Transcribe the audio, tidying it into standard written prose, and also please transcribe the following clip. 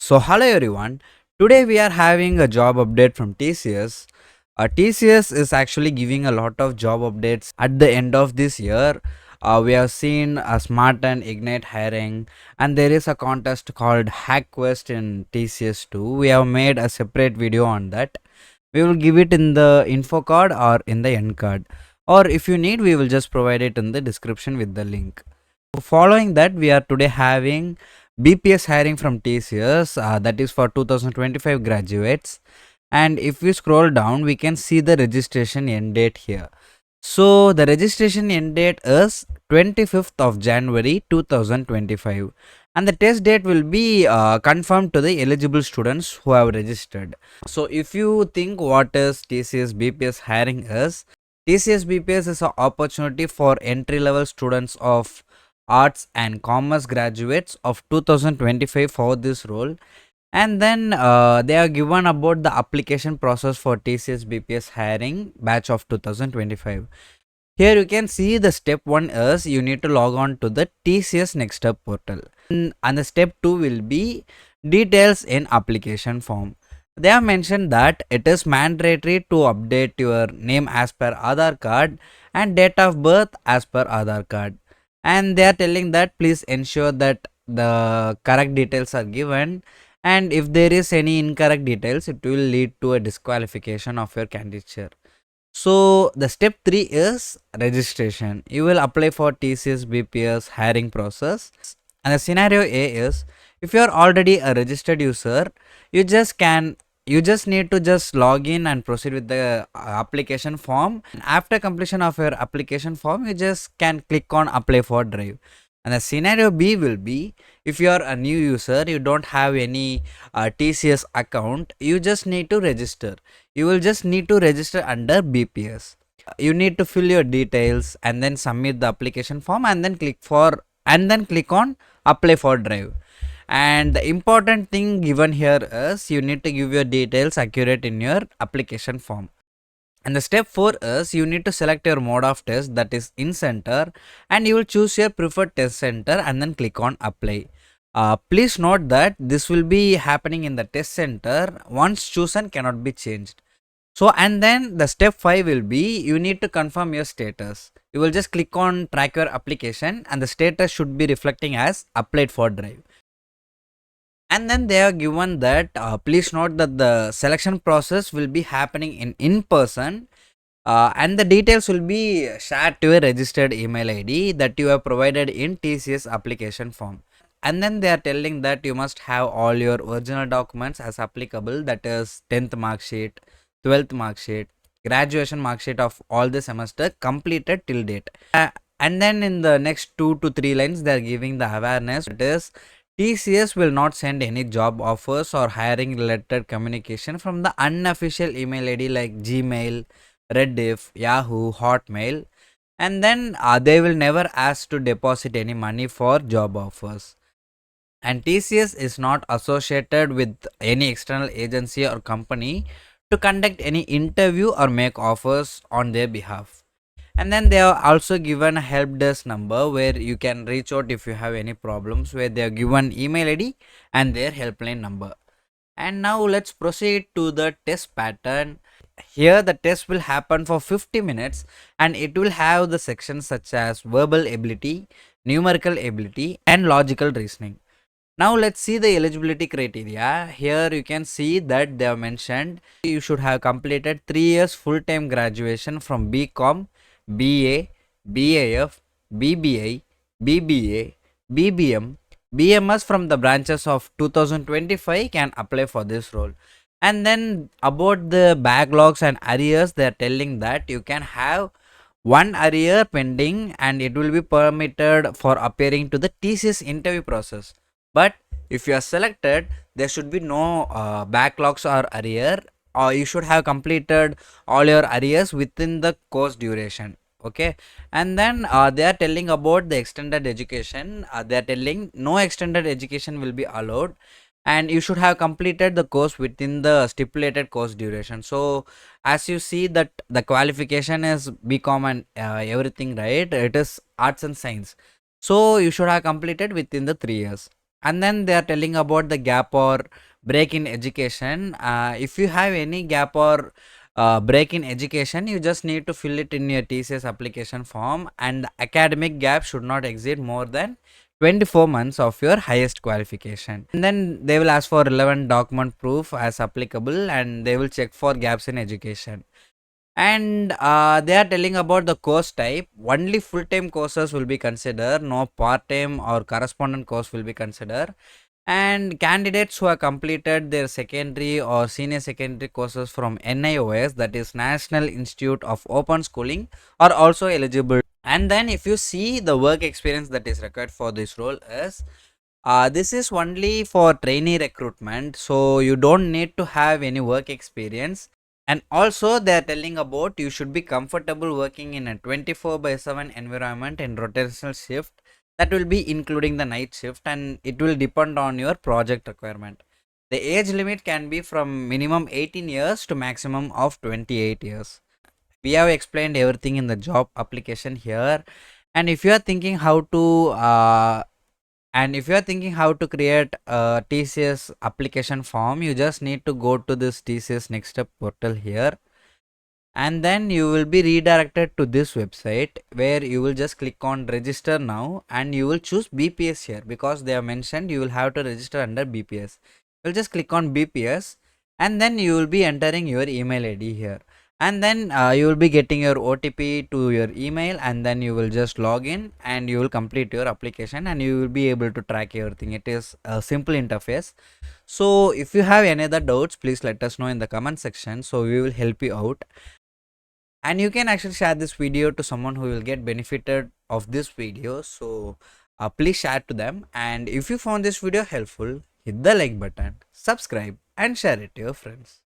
Hello everyone. Today we are having a job update from TCS. TCS is actually giving a lot of job updates at the end of this year. We have seen a Smart and Ignite hiring, and there is a contest called Hack Quest in TCS too. We have made a separate video on that. We will give it in the info card or in the end card, or if you need, we will just provide it in the description with the link. Following that, we are today having BPS hiring from TCS, that is for 2025 graduates. And if we scroll down, we can see the registration end date here. So the registration end date is 25th of January 2025, and the test date will be confirmed to the eligible students who have registered. So if you think what is TCS BPS hiring is, TCS BPS is an opportunity for entry level students of arts and commerce graduates of 2025 for this role. And then they are given about the application process for TCS BPS hiring batch of 2025. Here you can see the step 1 is you need to log on to the TCS Next Step portal. And the step 2 will be details in application form. They have mentioned that it is mandatory to update your name as per Aadhaar card and date of birth as per Aadhaar card. And they are telling that please ensure that the correct details are given, and if there is any incorrect details, it will lead to a disqualification of your candidature. So the step 3 is registration. You will apply for TCS BPS hiring process. And the scenario A is, if you are already a registered user, you just need to just log in and proceed with the application form. And after completion of your application form, you just can click on apply for drive. And the scenario B will be, if you are a new user, you don't have any TCS account, you just need to register. You will just need to register under BPS. You need to fill your details and then submit the application form and then click on apply for drive. And the important thing given here is you need to give your details accurate in your application form. And the step 4 is you need to select your mode of test, that is in center, and you will choose your preferred test center and then click on apply. Please note that this will be happening in the test center. Once chosen, cannot be changed. So and then the step 5 will be you need to confirm your status. You will just click on track your application and the status should be reflecting as applied for drive. And then they are given that please note that the selection process will be happening in person, and the details will be shared to a registered email ID that you have provided in TCS application form. And then they are telling that you must have all your original documents as applicable, that is 10th mark sheet, 12th mark sheet, graduation mark sheet of all the semester completed till date. And then in the next 2 to 3 lines they are giving the awareness, it is TCS will not send any job offers or hiring related communication from the unofficial email ID like Gmail, Rediff, Yahoo, Hotmail, and then they will never ask to deposit any money for job offers. And TCS is not associated with any external agency or company to conduct any interview or make offers on their behalf. And then they are also given a help desk number where you can reach out if you have any problems, where they are given email ID and their helpline number. And now let's proceed to the test pattern. Here the test will happen for 50 minutes and it will have the sections such as verbal ability, numerical ability and logical reasoning. Now let's see the eligibility criteria. Here you can see that they have mentioned you should have completed 3 years full-time graduation from BCom, BA, BAF, BBI, BBA, BBM, BMS from the branches of 2025 can apply for this role. And then about the backlogs and arrears, they are telling that you can have one arrear pending and it will be permitted for appearing to the TCS interview process. But if you are selected, there should be no backlogs or arrear, or you should have completed all your arrears within the course duration. Okay. And then they are telling about the extended education. They are telling no extended education will be allowed and you should have completed the course within the stipulated course duration. So as you see that the qualification is BCom and everything, right? It is arts and science, so you should have completed within the 3 years. And then they are telling about the gap or break in education. If you have any gap or break in education, you just need to fill it in your TCS application form, and the academic gap should not exceed more than 24 months of your highest qualification. And then they will ask for relevant document proof as applicable, and they will check for gaps in education. And they are telling about the course type. Only full-time courses will be considered, no part-time or correspondent course will be considered. And candidates who have completed their secondary or senior secondary courses from NIOS, that is National Institute of Open Schooling, are also eligible. And then if you see the work experience that is required for this role is, this is only for trainee recruitment, so you don't need to have any work experience. And also they are telling about you should be comfortable working in a 24 by 7 environment in rotational shift, that will be including the night shift, and it will depend on your project requirement. The age limit can be from minimum 18 years to maximum of 28 years. We have explained everything in the job application here. And if you are thinking how to create a TCS application form, you just need to go to this TCS next step portal here, and then you will be redirected to this website where you will just click on register now, and you will choose BPS here because they have mentioned you will have to register under BPS. You'll just click on BPS, and then you will be entering your email ID here, and then you will be getting your OTP to your email, and then you will just log in and you will complete your application, and you will be able to track everything. It is a simple interface. So if you have any other doubts, please let us know in the comment section, so we will help you out. And you can actually share this video to someone who will get benefited of this video, so please share to them. And if you found this video helpful, hit the like button, subscribe and share it to your friends.